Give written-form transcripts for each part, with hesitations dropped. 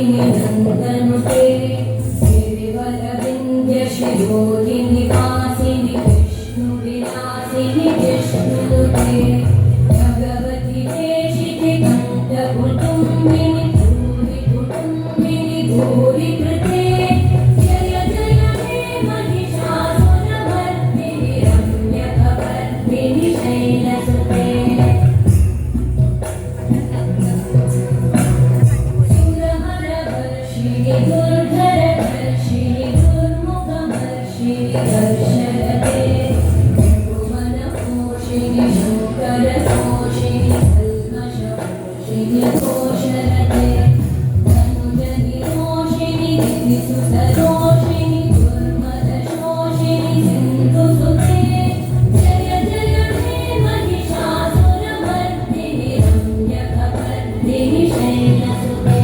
नन्दनुते गिरिवरविन्द्यशिरोधिनिवासिनि विष्णुविलासिनि विष्णुनुते भगवति देशिति कण्ठकुटुम्बिनि भूरि कुटुम्बिनि भूरि कृते जय जय हे महिषासुरमर्दिनि रम्यकवर्दिनि शैलसुते दुर्धरधर्षिणि दुर्मुखमर्षिणि दर्शयते भुवनपोषिणि शङ्करपोषिणि कल्मषपोषिणि घोषरते धनुजनिरोषिणि दितिसुतरोषिणि दुर्मदशोषिणि सिन्धुसुते जय जय हे महिषासुरमर्दिनि रम्यकवर्दिनि शैलसुते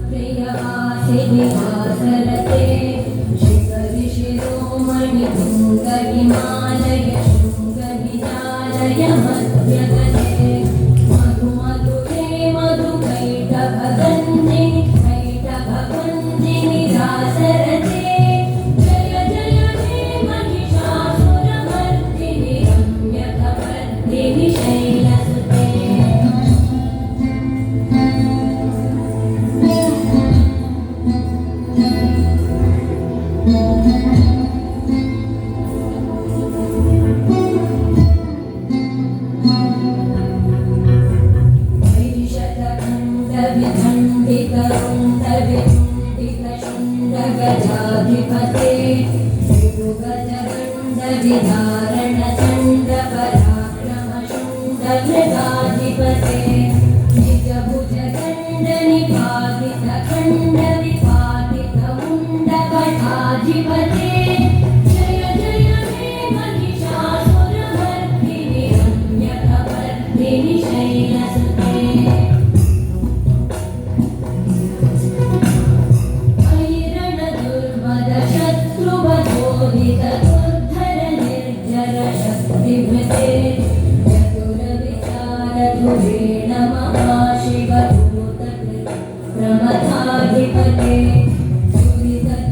प्रियवासिनि वासरते शिखरि शिरोमणि तुङ्गहिमालय शृङ्गविजालय मध्यगते मधु मधुरे मधुकैटभगन्धिनि रासरते जय जय हे महिषासुरमर्दिनि रम्यकवर्दिनि शैलसुते गजाधिपते विधारणचण्डपराक्रमशुण्डमृगाधिपते निजभुजगण्डनिपातितखण्डविपातितमुण्डकटाधिपते जय जय हे महिषासुरमर्दिनि रम्यकवर्दिनि शैलसुते शत्रुवधोदितदुर्धरनिर्जरशक्तिभृते चतुरविचारधुरेण महाशिवभूतकृत् प्रमथाधिपते दुरिततुरीधनुराशय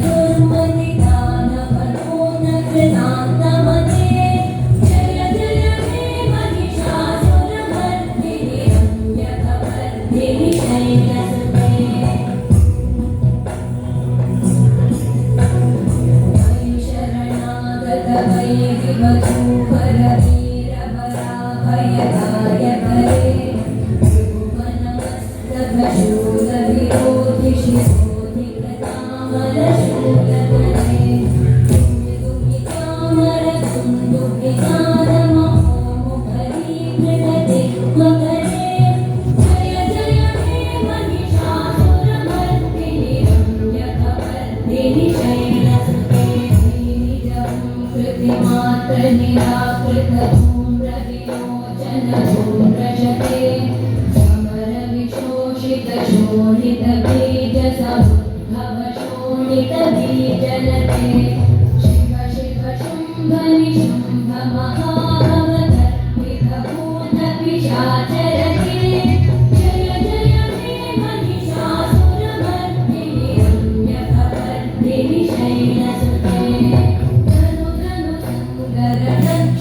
दुर्मतिदानवनोनकृतान्तमते जय जय हे महिषासुरमर्दिनि रम्यकवर्दिनि शैलसुते वैरिवधूवरवीरवराभयदायकरे भुवनमस्तभशूलविरोधिशिरोधिकृतामलशूलधरे दुर्मिदुमितामरदुन्दुभितानमहोमुखरीकृतदिग्मकरे जय जय हे महिषासुरमर्दिनि रम्यकवर्दिनि शैलसुते निराकृतधूम्रविलोचनधूम्रशते समरविशोषितशोणितबीजसमुद्भवशोणितबीजलते शिव शिव शुम्भ निशुम्भ महाभवदर्पितभूतपिशाचरते जय जय हे महिषासुरमर्दिनि रम्यकवर्दिनि शैलसुते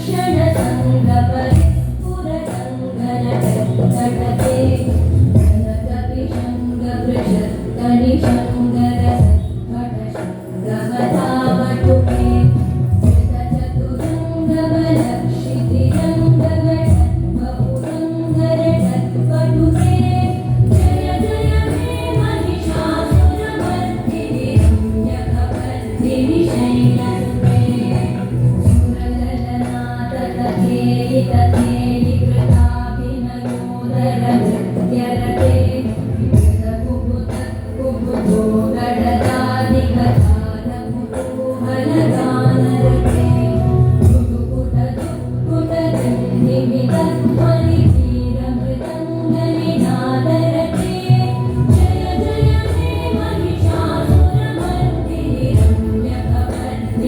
क्षणसङ्गपरिस्फुरसङ्गनटते जनकविशङ्गवृषत्तनिशङ्गरसत्पटशङ्गवधावटुके कृतचतुरङ्गबलक्षितिरङ्गगणद्बहुरङ्गरटत्पटुके जय जय हे महिषासुरमर्दिनि रम्यकवर्दिनि शैलसुते सुरललनाथतथेलितथेलि कृताभिनयोदरनृत्यरते कृतकुबुधो गडदादिकथानकुतूहलगानरते मृदुकुटदुःकुटदन्निमितध्वनिधीरमृदङ्गनिनादरते जय जय हे महिषासुरमर्दिनि रम्यकवर्दिनि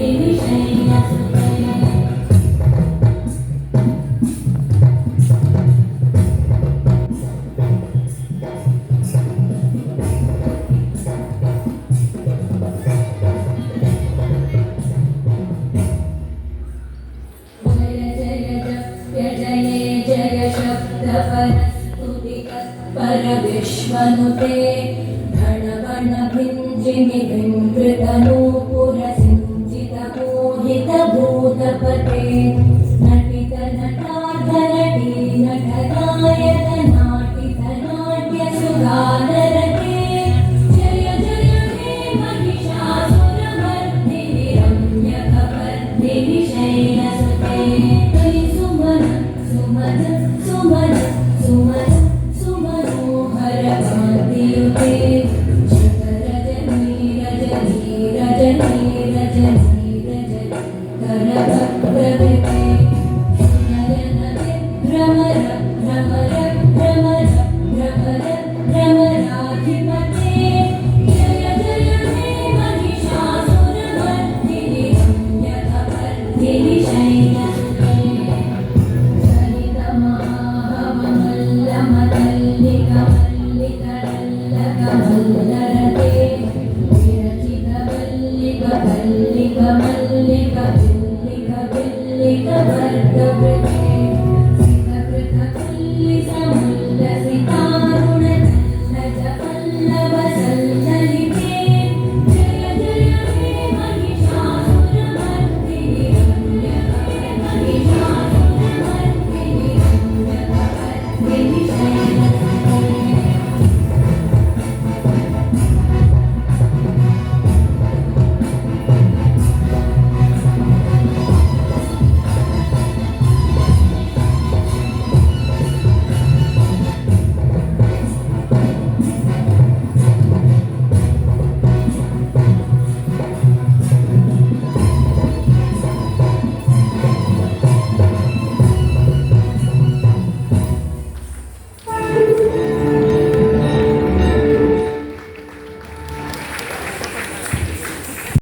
वल्लिक मल्लिक बिल्लिक बिल्लिक वर्गवृते